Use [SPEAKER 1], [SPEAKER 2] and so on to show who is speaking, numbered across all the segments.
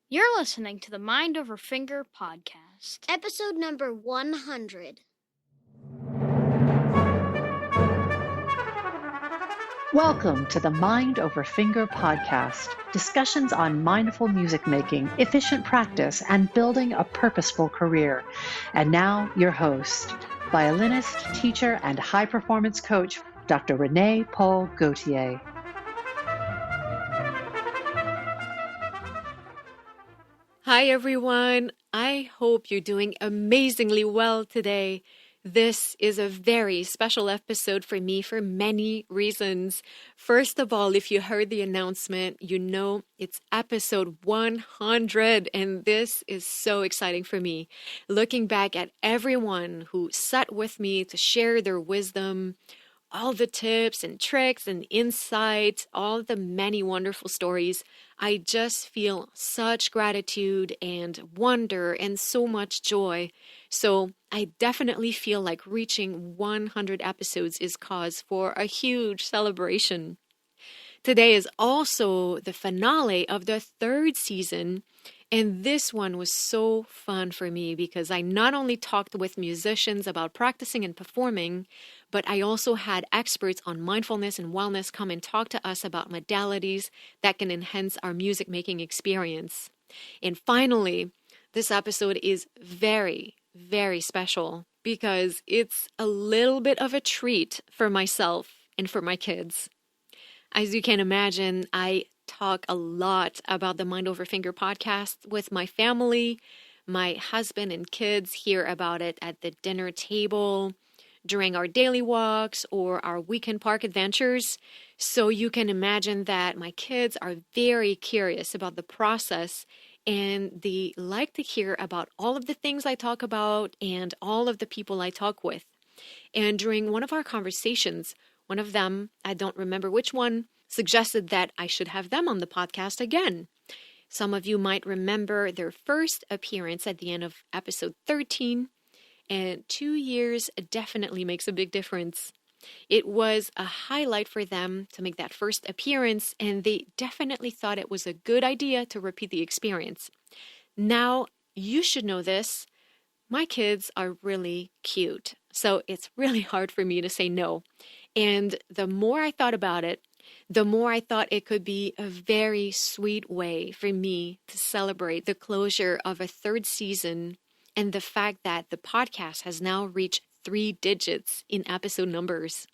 [SPEAKER 1] You're listening to the Mind Over Finger podcast.
[SPEAKER 2] Episode number 100.
[SPEAKER 3] Welcome to the Mind Over Finger podcast, discussions on mindful music making, efficient practice, and building a purposeful career. And now, your host, violinist, teacher, and high-performance coach, Dr. Renée-Paule Gauthier.
[SPEAKER 4] Hi, everyone. I hope you're doing amazingly well today. This is a very special episode for me for many reasons. First of all, if you heard the announcement, you know it's episode 100, and this is so exciting for me. Looking back at everyone who sat with me to share their wisdom, all the tips and tricks and insights, all the many wonderful stories, I just feel such gratitude and wonder and so much joy. So I definitely feel like reaching 100 episodes is cause for a huge celebration. Today is also the finale of the third season, and this one was so fun for me because I not only talked with musicians about practicing and performing, but I also had experts on mindfulness and wellness come and talk to us about modalities that can enhance our music making experience. And finally, this episode is very, very special because it's a little bit of a treat for myself and for my kids. As you can imagine, I talk a lot about the Mind Over Finger podcast with my family. My husband and kids hear about it at the dinner table, during our daily walks, or our weekend park adventures. So you can imagine that my kids are very curious about the process, and they like to hear about all of the things I talk about and all of the people I talk with. And during one of our conversations, one of them, I don't remember which one, suggested that I should have them on the podcast again. Some of you might remember their first appearance at the end of episode 13, and 2 years definitely makes a big difference. It was a highlight for them to make that first appearance, and they definitely thought it was a good idea to repeat the experience. Now, you should know this. My kids are really cute, so it's really hard for me to say no. And the more I thought about it, the more I thought it could be a very sweet way for me to celebrate the closure of a third season and the fact that the podcast has now reached 3 digits in episode numbers.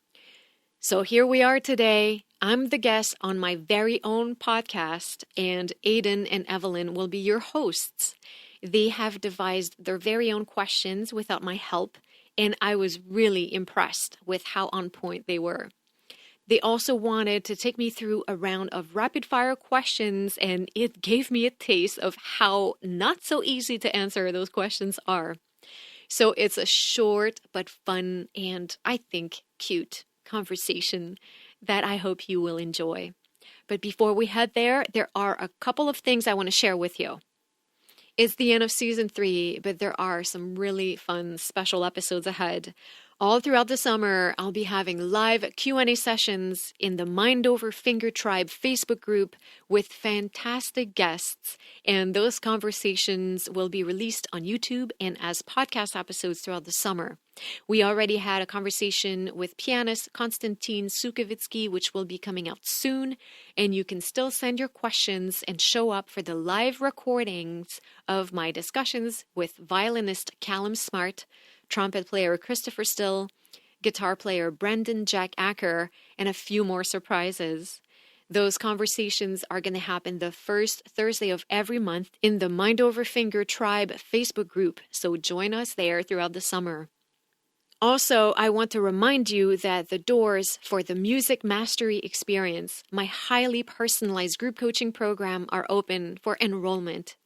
[SPEAKER 4] So here we are today. I'm the guest on my very own podcast, and Aiden and Evelyn will be your hosts. They have devised their very own questions without my help, and I was really impressed with how on point they were. They also wanted to take me through a round of rapid-fire questions, and it gave me a taste of how not so easy to answer those questions are. So it's a short but fun and, I think, cute conversation that I hope you will enjoy. But before we head there are a couple of things I want to share with you. It's the end of season 3, but there are some really fun special episodes ahead. All throughout the summer, I'll be having live Q&A sessions in the Mind Over Finger Tribe Facebook group with fantastic guests, and those conversations will be released on YouTube and as podcast episodes throughout the summer. We already had a conversation with pianist Konstantin Sukevitsky, which will be coming out soon, and you can still send your questions and show up for the live recordings of my discussions with violinist Callum Smart, trumpet player Christopher Still, guitar player Brendan Jack Acker, and a few more surprises. Those conversations are going to happen the first Thursday of every month in the Mind Over Finger Tribe Facebook group, so join us there throughout the summer. Also, I want to remind you that the doors for the Music Mastery Experience, my highly personalized group coaching program, are open for enrollment.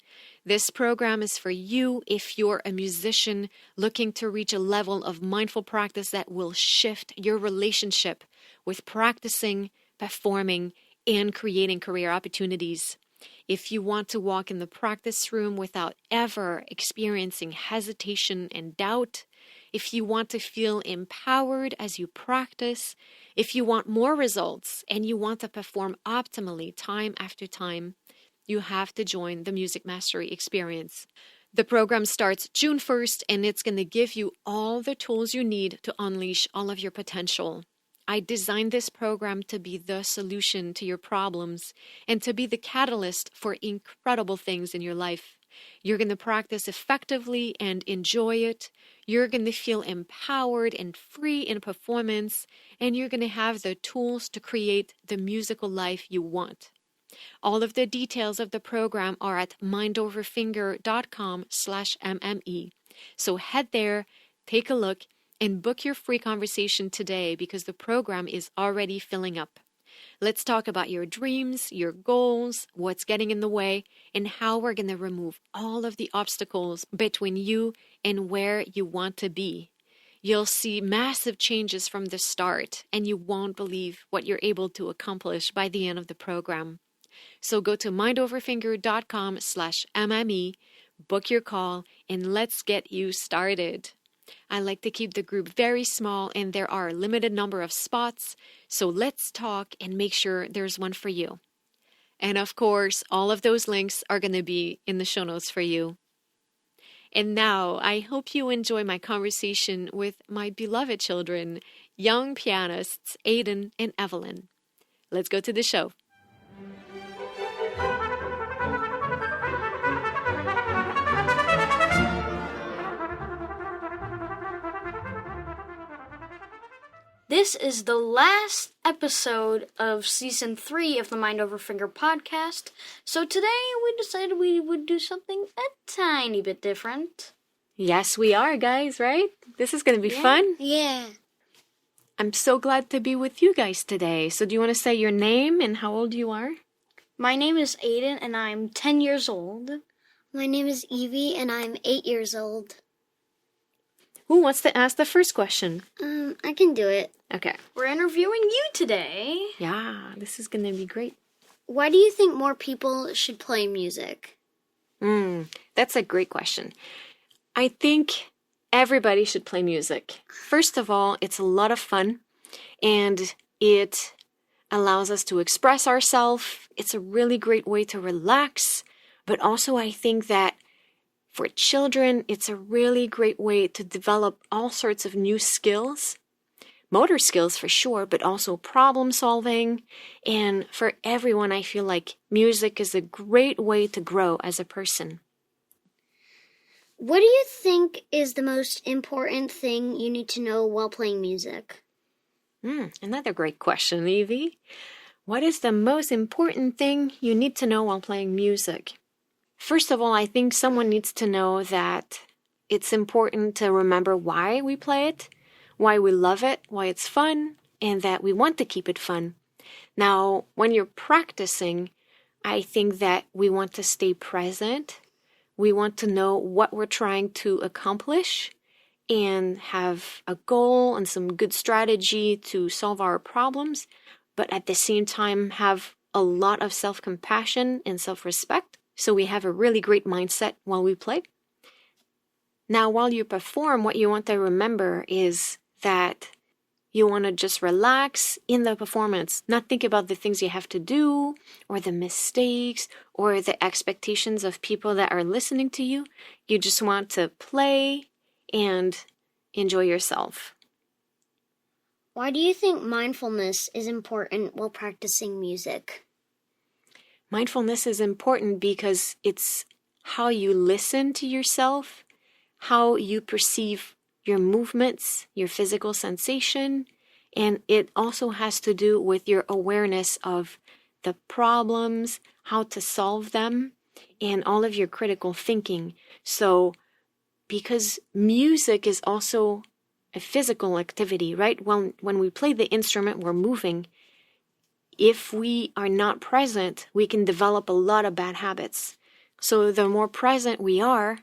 [SPEAKER 4] This program is for you if you're a musician looking to reach a level of mindful practice that will shift your relationship with practicing, performing, and creating career opportunities. If you want to walk in the practice room without ever experiencing hesitation and doubt, if you want to feel empowered as you practice, if you want more results and you want to perform optimally time after time, you have to join the Music Mastery Experience. The program starts June 1st, and it's going to give you all the tools you need to unleash all of your potential. I designed this program to be the solution to your problems and to be the catalyst for incredible things in your life. You're going to practice effectively and enjoy it. You're going to feel empowered and free in performance, and you're going to have the tools to create the musical life you want. All of the details of the program are at mindoverfinger.com/mme. So head there, take a look, and book your free conversation today because the program is already filling up. Let's talk about your dreams, your goals, what's getting in the way, and how we're going to remove all of the obstacles between you and where you want to be. You'll see massive changes from the start, and you won't believe what you're able to accomplish by the end of the program. So go to mindoverfinger.com/mme, book your call, and let's get you started. I like to keep the group very small, and there are a limited number of spots, so let's talk and make sure there's one for you. And of course, all of those links are going to be in the show notes for you. And now, I hope you enjoy my conversation with my beloved children, young pianists Aiden and Evelyn. Let's go to the show.
[SPEAKER 1] This is the last episode of Season 3 of the Mind Over Finger podcast. So today we decided we would do something a tiny bit different.
[SPEAKER 4] Yes, we are, guys, right? This is going to be fun.
[SPEAKER 2] Yeah.
[SPEAKER 4] I'm so glad to be with you guys today. So do you want to say your name and how old you are?
[SPEAKER 1] My name is Aiden and I'm 10 years old.
[SPEAKER 2] My name is Evie and I'm 8 years old.
[SPEAKER 4] Who wants to ask the first question?
[SPEAKER 2] I can do it.
[SPEAKER 4] Okay.
[SPEAKER 1] We're interviewing you today.
[SPEAKER 4] Yeah, this is going to be great.
[SPEAKER 2] Why do you think more people should play music?
[SPEAKER 4] That's a great question. I think everybody should play music. First of all, it's a lot of fun and it allows us to express ourselves. It's a really great way to relax, but also I think that for children, it's a really great way to develop all sorts of new skills, motor skills for sure, but also problem solving. And for everyone, I feel like music is a great way to grow as a person.
[SPEAKER 2] What do you think is the most important thing you need to know while playing music?
[SPEAKER 4] Another great question, Evie. What is the most important thing you need to know while playing music? First of all, I think someone needs to know that it's important to remember why we play it, why we love it, why it's fun, and that we want to keep it fun. Now, when you're practicing, I think that we want to stay present. We want to know what we're trying to accomplish and have a goal and some good strategy to solve our problems, but at the same time have a lot of self-compassion and self-respect. So we have a really great mindset while we play. Now, while you perform, what you want to remember is that you want to just relax in the performance, not think about the things you have to do or the mistakes or the expectations of people that are listening to you. You just want to play and enjoy yourself.
[SPEAKER 2] Why do you think mindfulness is important while practicing music?
[SPEAKER 4] Mindfulness is important because it's how you listen to yourself, how you perceive your movements, your physical sensation, and it also has to do with your awareness of the problems, how to solve them, and all of your critical thinking. So, because music is also a physical activity, right? When we play the instrument, we're moving. If we are not present, we can develop a lot of bad habits. So the more present we are,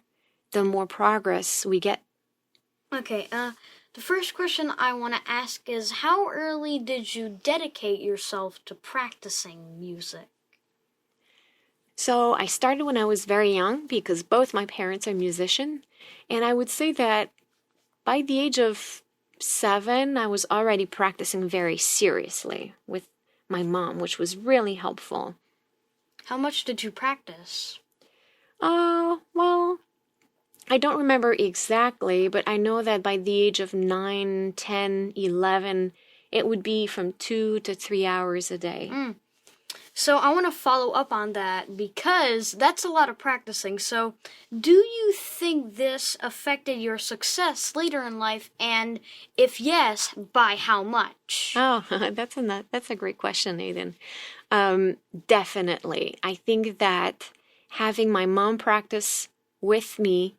[SPEAKER 4] the more progress we get.
[SPEAKER 1] Okay, the first question I want to ask is, how early did you dedicate yourself to practicing music?
[SPEAKER 4] So I started when I was very young because both my parents are musicians. And I would say that by the age of 7, I was already practicing very seriously with my mom, which was really helpful.
[SPEAKER 1] How much did you practice?
[SPEAKER 4] Well, I don't remember exactly, but I know that by the age of 9, 10, 11, it would be from 2 to 3 hours a day.
[SPEAKER 1] So I want to follow up on that because that's a lot of practicing. So do you think this affected your success later in life? And if yes, by how much?
[SPEAKER 4] Oh, that's a great question, Nathan. Definitely. I think that having my mom practice with me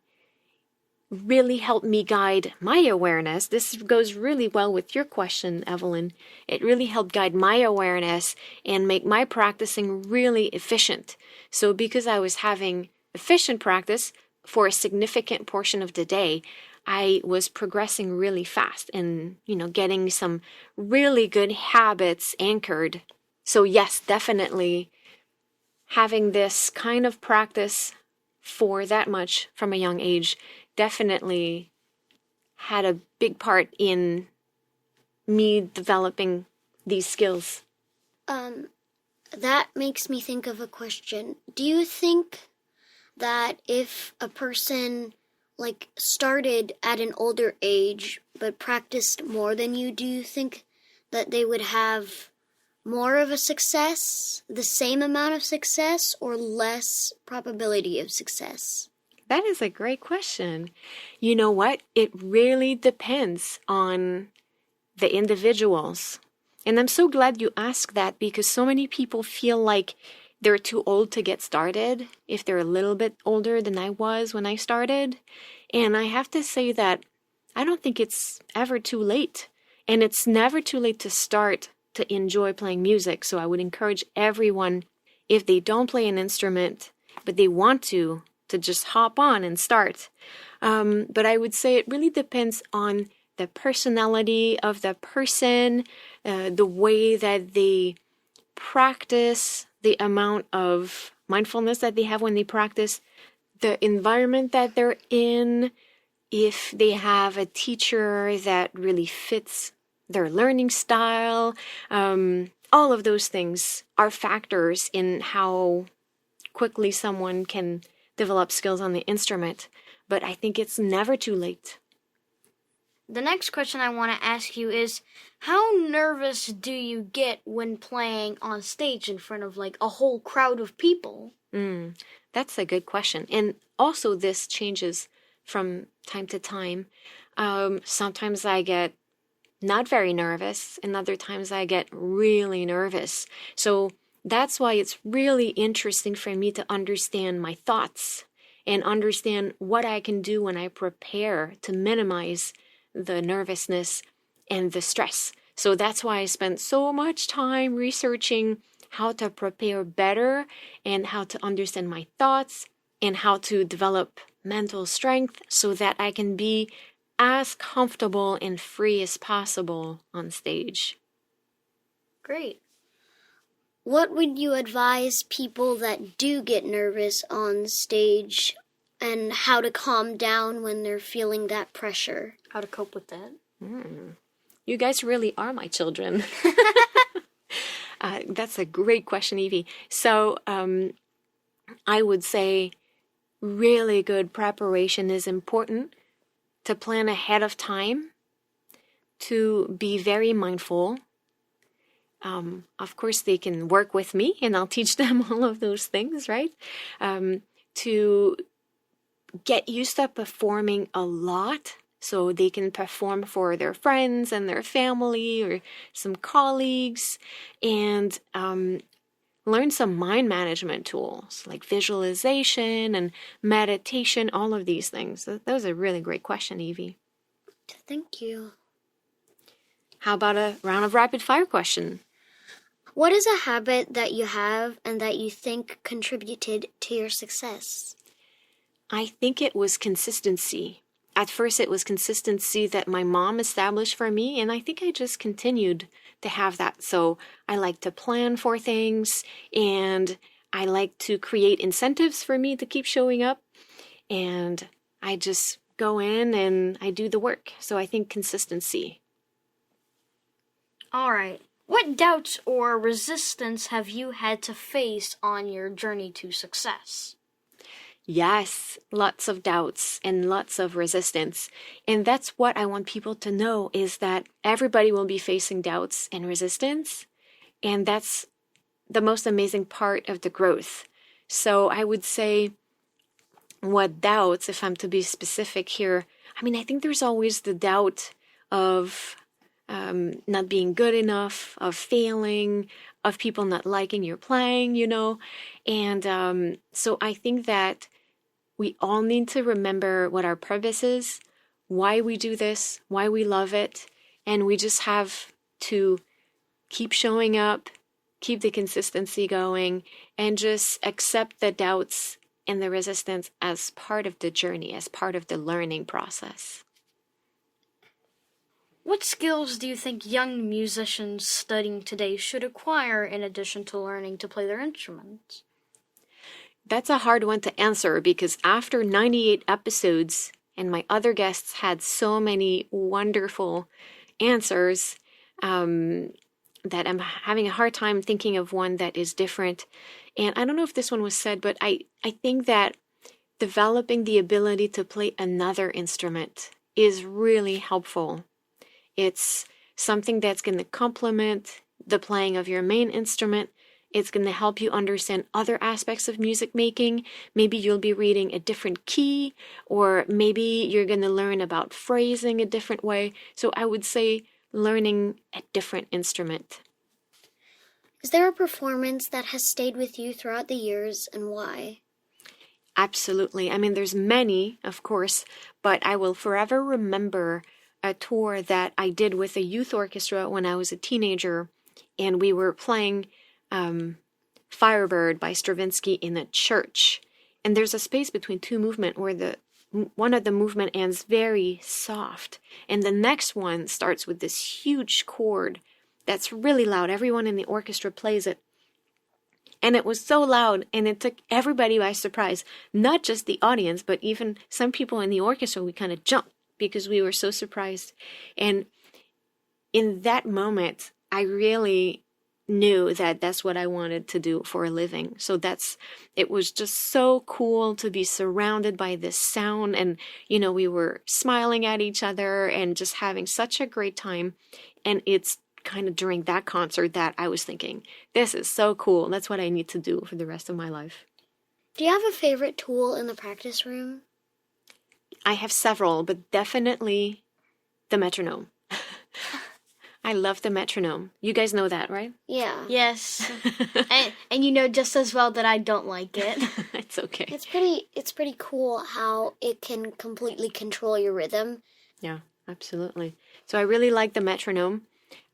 [SPEAKER 4] really helped me guide my awareness. This goes really well with your question, Evelyn. It really helped guide my awareness and make my practicing really efficient. So because I was having efficient practice for a significant portion of the day, I was progressing really fast and, getting some really good habits anchored. So yes, definitely having this kind of practice for that much from a young age definitely had a big part in me developing these skills.
[SPEAKER 2] That makes me think of a question. Do you think that if a person started at an older age but practiced more than you, do you think that they would have more of a success, the same amount of success, or less probability of success?
[SPEAKER 4] That is a great question. You know what? It really depends on the individuals. And I'm so glad you asked that because so many people feel like they're too old to get started if they're a little bit older than I was when I started. And I have to say that I don't think it's ever too late. And it's never too late to start to enjoy playing music. So I would encourage everyone, if they don't play an instrument, but they want to just hop on and start. But I would say it really depends on the personality of the person, the way that they practice, the amount of mindfulness that they have when they practice, the environment that they're in, if they have a teacher that really fits their learning style. All of those things are factors in how quickly someone can develop skills on the instrument, but I think it's never too late.
[SPEAKER 1] The next question I want to ask you is, how nervous do you get when playing on stage in front of a whole crowd of people?
[SPEAKER 4] That's a good question. And also this changes from time to time. Sometimes I get not very nervous, and other times I get really nervous. So that's why it's really interesting for me to understand my thoughts and understand what I can do when I prepare to minimize the nervousness and the stress. So that's why I spent so much time researching how to prepare better and how to understand my thoughts and how to develop mental strength so that I can be as comfortable and free as possible on stage.
[SPEAKER 1] Great.
[SPEAKER 2] What would you advise people that do get nervous on stage and how to calm down when they're feeling that pressure?
[SPEAKER 1] How to cope with that?
[SPEAKER 4] You guys really are my children. That's a great question, Evie. So I would say really good preparation is important, to plan ahead of time, to be very mindful. Of course, they can work with me and I'll teach them all of those things, right? To get used to performing a lot so they can perform for their friends and their family or some colleagues, and learn some mind management tools like visualization and meditation, all of these things. That was a really great question, Evie.
[SPEAKER 2] Thank you.
[SPEAKER 4] How about a round of rapid fire question?
[SPEAKER 2] What is a habit that you have and that you think contributed to your success?
[SPEAKER 4] I think it was consistency. At first, it was consistency that my mom established for me, and I think I just continued to have that. So I like to plan for things, and I like to create incentives for me to keep showing up, and I just go in and I do the work. So I think consistency.
[SPEAKER 1] All right. What doubts or resistance have you had to face on your journey to success?
[SPEAKER 4] Yes, lots of doubts and lots of resistance. And that's what I want people to know, is that everybody will be facing doubts and resistance. And that's the most amazing part of the growth. So I would say, what doubts, if I'm to be specific here, I think there's always the doubt of not being good enough, of failing, of people not liking your playing, And so I think that we all need to remember what our purpose is, why we do this, why we love it, and we just have to keep showing up, keep the consistency going, and just accept the doubts and the resistance as part of the journey, as part of the learning process.
[SPEAKER 1] What skills do you think young musicians studying today should acquire in addition to learning to play their instruments?
[SPEAKER 4] That's a hard one to answer, because after 98 episodes, and my other guests had so many wonderful answers, that I'm having a hard time thinking of one that is different. And I don't know if this one was said, but I think that developing the ability to play another instrument is really helpful. It's something that's going to complement the playing of your main instrument. It's going to help you understand other aspects of music making. Maybe you'll be reading a different key, or maybe you're going to learn about phrasing a different way. So I would say learning a different instrument.
[SPEAKER 2] Is there a performance that has stayed with you throughout the years, and why?
[SPEAKER 4] Absolutely. There's many, of course, but I will forever remember a tour that I did with a youth orchestra when I was a teenager, and we were playing Firebird by Stravinsky in a church. And there's a space between two movements where one of the movement ends very soft, and the next one starts with this huge chord that's really loud. Everyone in the orchestra plays it. And it was so loud, and it took everybody by surprise. Not just the audience, but even some people in the orchestra. We kind of jumped because we were so surprised. And in that moment, I really knew that that's what I wanted to do for a living. So it was just so cool to be surrounded by this sound. And, we were smiling at each other and just having such a great time. And it's kind of during that concert that I was thinking, this is so cool. That's what I need to do for the rest of my life.
[SPEAKER 2] Do you have a favorite tool in the practice room?
[SPEAKER 4] I have several, but definitely the metronome. I love the metronome. You guys know that, right?
[SPEAKER 2] Yeah.
[SPEAKER 1] Yes. and you know just as well that I don't like it.
[SPEAKER 4] It's okay.
[SPEAKER 2] It's pretty cool how it can completely control your rhythm.
[SPEAKER 4] Yeah, absolutely. So I really like the metronome.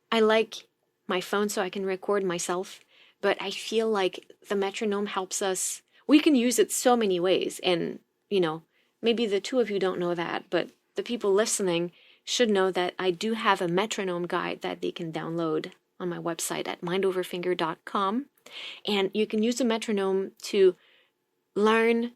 [SPEAKER 4] I like my phone so I can record myself, but I feel like the metronome helps us. We can use it so many ways, and, maybe the two of you don't know that, but the people listening should know that I do have a metronome guide that they can download on my website at mindoverfinger.com, and you can use a metronome to learn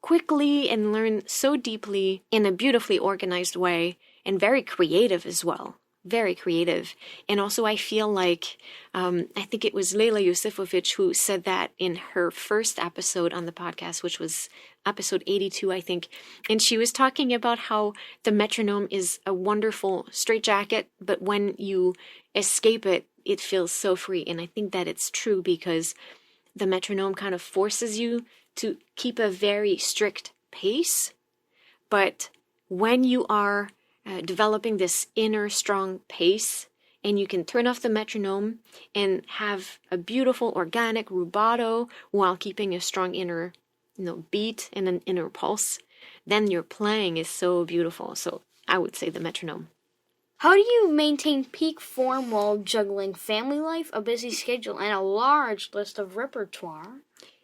[SPEAKER 4] quickly and learn so deeply in a beautifully organized way, and very creative as well. Very creative. And also I feel like, I think it was Leila Yusufovich who said that in her first episode on the podcast, which was episode 82, I think. And she was talking about how the metronome is a wonderful straitjacket, but when you escape it, it feels so free. And I think that it's true, because the metronome kind of forces you to keep a very strict pace. But when you are developing this inner strong pace, and you can turn off the metronome and have a beautiful organic rubato while keeping a strong inner beat and an inner pulse, then your playing is so beautiful. So I would say the metronome.
[SPEAKER 1] How do you maintain peak form while juggling family life, a busy schedule, and a large list of repertoire?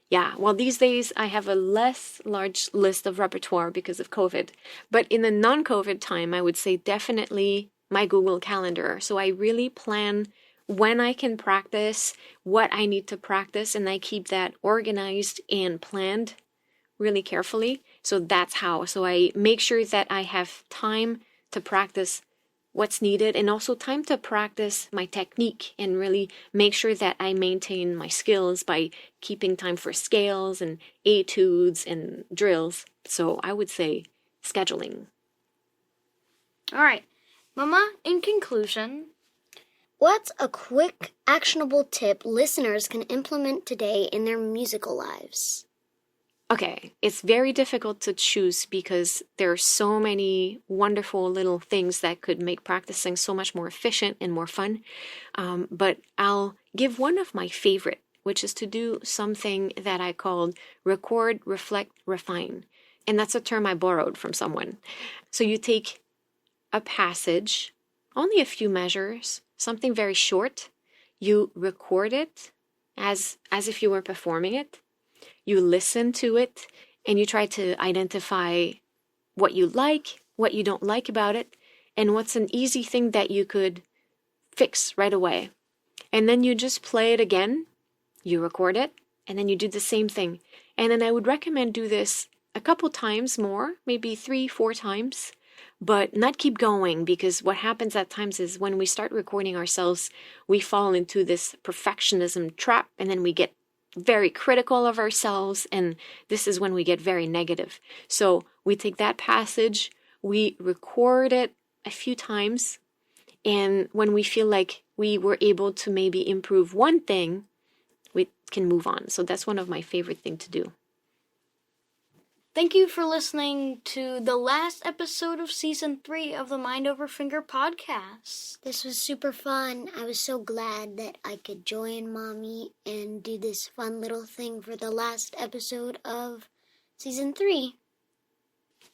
[SPEAKER 4] Yeah, well, these days I have a less large list of repertoire because of COVID. But in the non-COVID time, I would say definitely my Google Calendar. So I really plan when I can practice, what I need to practice, and I keep that organized and planned really carefully. So that's how. So I make sure that I have time to practice what's needed, and also time to practice my technique and really make sure that I maintain my skills by keeping time for scales and etudes and drills. So I would say scheduling.
[SPEAKER 1] All right, Mama, in conclusion,
[SPEAKER 2] what's a quick, actionable tip listeners can implement today in their musical lives?
[SPEAKER 4] Okay, it's very difficult to choose because there are so many wonderful little things that could make practicing so much more efficient and more fun. But I'll give one of my favorite, which is to do something that I called record, reflect, refine. And that's a term I borrowed from someone. So you take a passage, only a few measures, something very short. You record it as if you were performing it. You listen to it and you try to identify what you like, what you don't like about it, and what's an easy thing that you could fix right away. And then you just play it again, you record it, and then you do the same thing. And then I would recommend do this a couple times more, maybe 3-4 times, but not keep going, because what happens at times is when we start recording ourselves, we fall into this perfectionism trap, and then we get very critical of ourselves, and this is when we get very negative. So we take that passage, we record it a few times, and when we feel like we were able to maybe improve one thing, we can move on. So that's one of my favorite things to do.
[SPEAKER 1] thank you for listening to the last episode of Season 3 of the Mind Over Finger podcast.
[SPEAKER 2] This was super fun. I was so glad that I could join Mommy and do this fun little thing for the last episode of Season 3.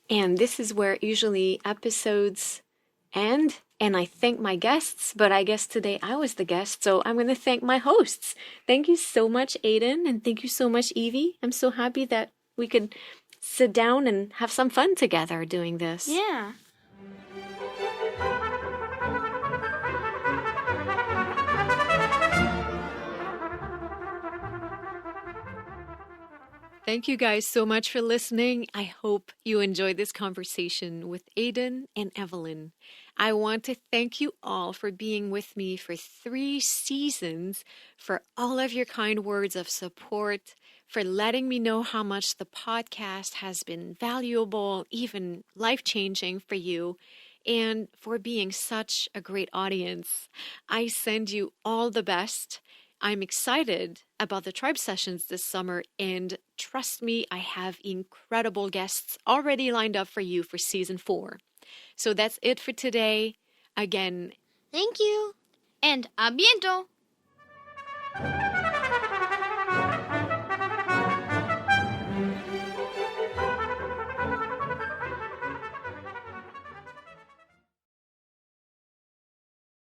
[SPEAKER 4] And this is where usually episodes end, and I thank my guests, but I guess today I was the guest, so I'm going to thank my hosts. Thank you so much, Aiden, and thank you so much, Evie. I'm so happy that we could sit down and have some fun together doing this.
[SPEAKER 1] Yeah.
[SPEAKER 4] Thank you guys so much for listening. I hope you enjoyed this conversation with Aiden and Evelyn. I want to thank you all for being with me for 3 seasons, for all of your kind words of support, for letting me know how much the podcast has been valuable, even life-changing for you, and for being such a great audience. I send you all the best. I'm excited about the tribe sessions this summer, and trust me, I have incredible guests already lined up for you for season 4. So that's it for today. Again,
[SPEAKER 2] Thank you.
[SPEAKER 1] And a bientôt!